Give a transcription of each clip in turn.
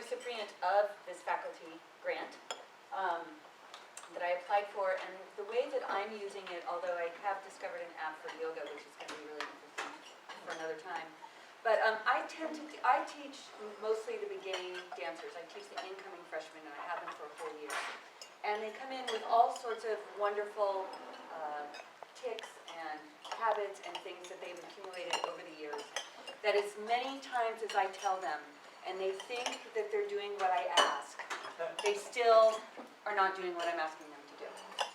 recipient of this faculty grant that I applied for, and the way that I'm using it, although I have discovered an app for yoga, which is going to be really interesting for another time, but I teach mostly the beginning dancers. I teach the incoming freshmen, and I have them for a whole year. And they come in with all sorts of wonderful tics and habits and things that they've accumulated over the years, that as many times as I tell them, and they think that they're doing what I ask, they still are not doing what I'm asking them to do.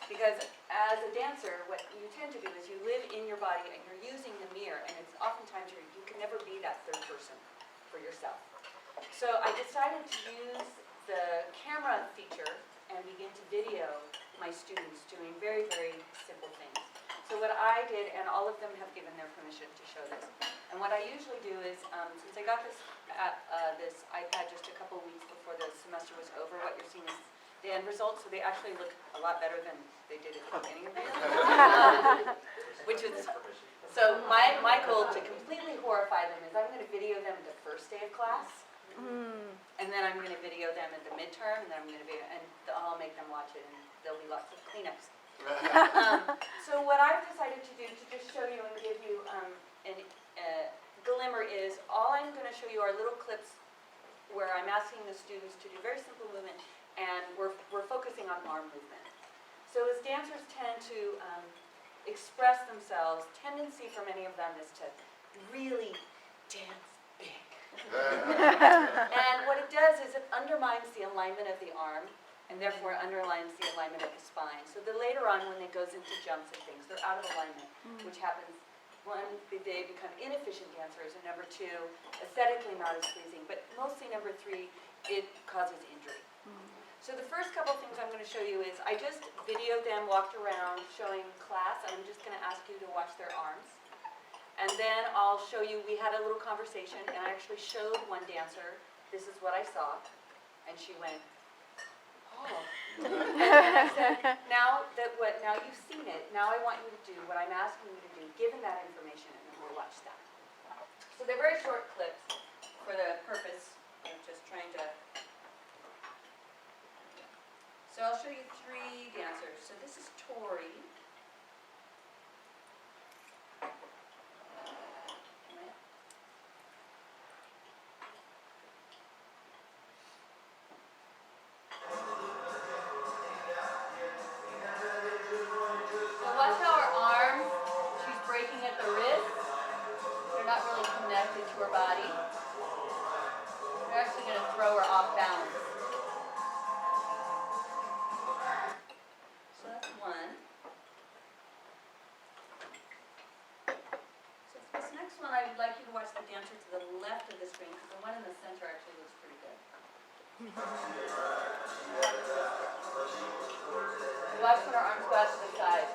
Because as a dancer, what you tend to do is you live in your body and you're using the mirror, and it's oftentimes you can never be that third person for yourself. So I decided to use the camera feature and begin to video my students doing very, very simple things. So what I did, and all of them have given their permission to show this, and what I usually do is, since I got this iPad just a couple weeks before the semester was over, what you're seeing is the end result, so they actually look a lot better than they did at the beginning of the year. Which is, so my goal to completely horrify them is I'm going to video them the first day of class, and then I'm going to video them at the midterm, and then I'm going to video, and I'll make them watch it, and there'll be lots of cleanups. So what I've decided to do to just show you and give you a glimmer is, all I'm going to show you are little clips where I'm asking the students to do very simple movement, and we're focusing on arm movement. So as dancers tend to express themselves, tendency for many of them is to really dance big. And what it does is it undermines the alignment of the arm, and therefore underlines the alignment of the spine. So that later on, when it goes into jumps and things, they're out of alignment, which happens, one, they become inefficient dancers, and number two, aesthetically not as pleasing, but mostly number three, it causes injury. So the first couple things I'm going to show you is, I just videoed them, walked around, showing class, and I'm just going to ask you to watch their arms. And then I'll show you, we had a little conversation, and I actually showed one dancer, this is what I saw, and she went, oh. And then I said, now you've seen it, now I want you to do what I'm asking you to do, given that information, and then we'll watch that. So they're very short clips for the purpose of just trying to. So I'll show you three dancers. So this is Tori. Her body. They're actually going to throw her off balance. So that's one. So for this next one, I would like you to watch the dancer to the left of the screen, because the one in the center actually looks pretty good. Watch when her arms go out to the side.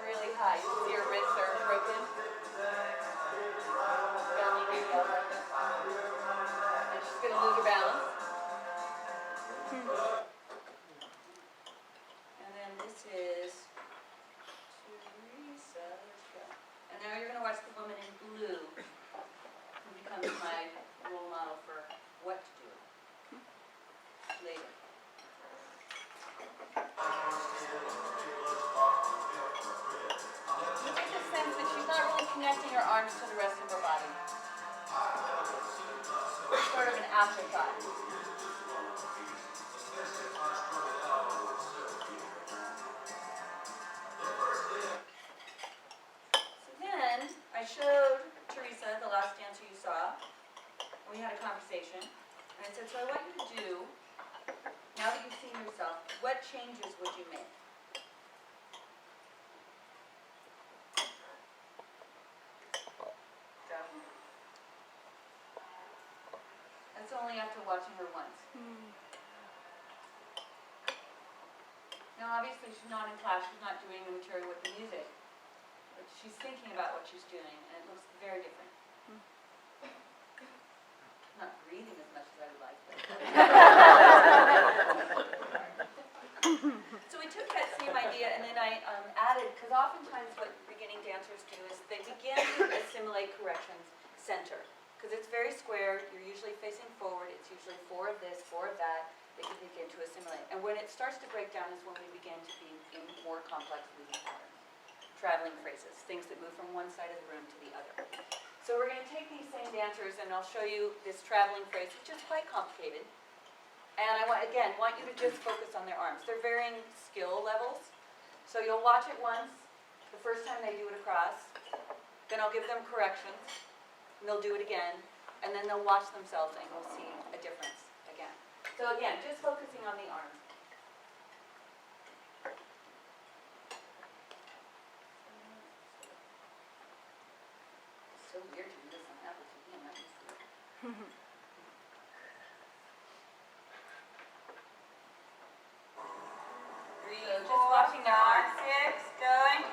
Really high. You can see her wrists are broken. And she's going to lose her balance. And then this is Teresa. And now you're going to watch the woman in blue, who becomes my role model for what to do later. You get the sense that she's not really connecting her arms to the rest of her body. It's sort of an afterthought. So then, I showed Teresa, the last dancer you saw, and we had a conversation. And I said, so I want you to do, now that you've seen yourself, what changes would you make? That's only after watching her once. Now obviously she's not in class, she's not doing the material with the music, but she's thinking about what she's doing, and it looks very different. Not breathing as much as I would like. So we took that same idea, and then I added, because oftentimes what beginning dancers do is they begin to assimilate corrections center. Because it's very square, you're usually facing forward, it's usually 4 of this, breakdown is when we begin to be in more complex movement patterns. Traveling phrases, things that move from one side of the room to the other. So we're going to take these same dancers and I'll show you this traveling phrase, which is quite complicated. And I want you to just focus on their arms. They're varying skill levels. So you'll watch it once, the first time they do it across. Then I'll give them corrections, and they'll do it again. And then they'll watch themselves and we'll see a difference again. So again, just focusing on the arms. It's so weird to do this on Apple TV. I'm not used to it. Three, So just four, watching their five, arms. 6, going.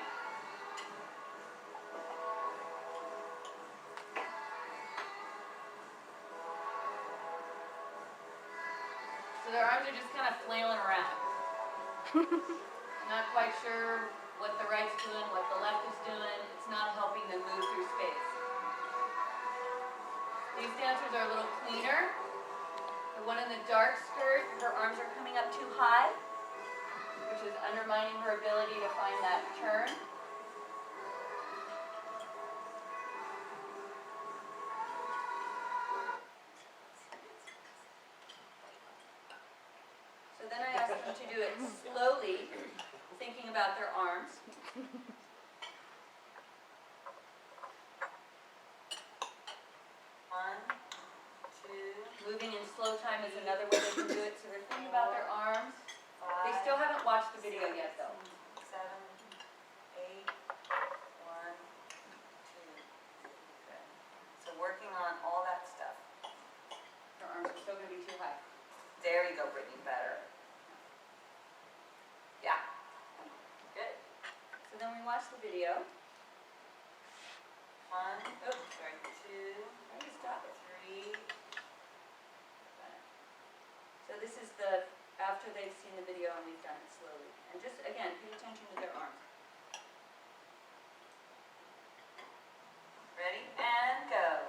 So their arms are just kind of flailing around. Not quite sure what the right's doing, what the left is doing. It's not helping them move through space. These dancers are a little cleaner. The one in the dark skirt, her arms are coming up too high, which is undermining her ability to find that turn. So then I ask them to do it slowly, thinking about their arms. One, two, Moving in slow time is another way they can do it, so they're thinking about their arms. They 5, still haven't watched the video yet though. 7, 8, 1, 2. Good. So working on all that stuff. Their arms are still going to be too high. There you go, Brittany, better. Yeah. Good. So then we watch the video. 1, oops, sorry, 2, Why do you stop it? 3, So this is the after they've seen the video and we've done it slowly. And just again, pay attention to their arms. ready, and go.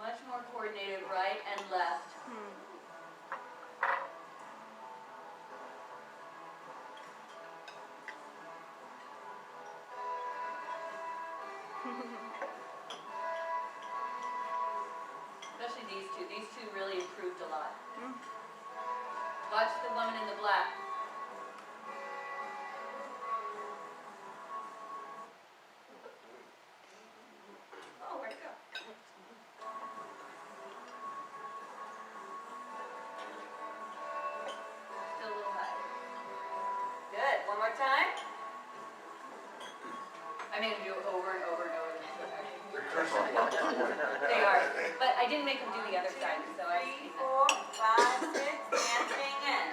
Much more coordinated, right and left. Especially these two. These two really improved a lot. Watch the woman in the black. Oh, where'd it go? Still a little high. Good. One more time. I made him do it over and over and over. They're cursing. They are. But I didn't make him do the other side, so I 3, 4, 5, 6, dancing in.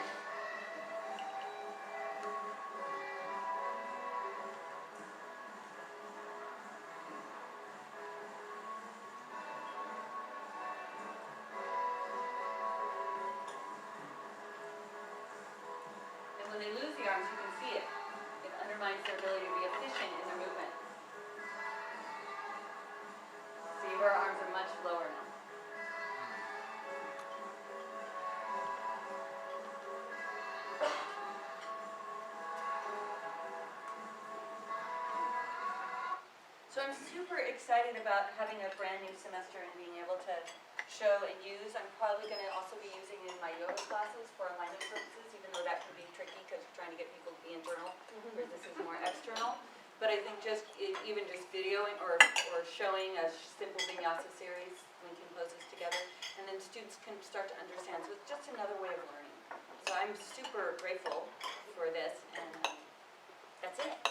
And when they lose the arms, you can see it. It undermines their ability to be efficient in their movement. See, her arms are much lower now. So I'm super excited about having a brand new semester and being able to show and use. I'm probably going to also be using it in my yoga classes for alignment purposes, even though that can be tricky because you're trying to get people to be internal, whereas this is more external. But I think just even just videoing or showing a simple vinyasa series, linking poses together, and then students can start to understand. So it's just another way of learning. So I'm super grateful for this, and that's it.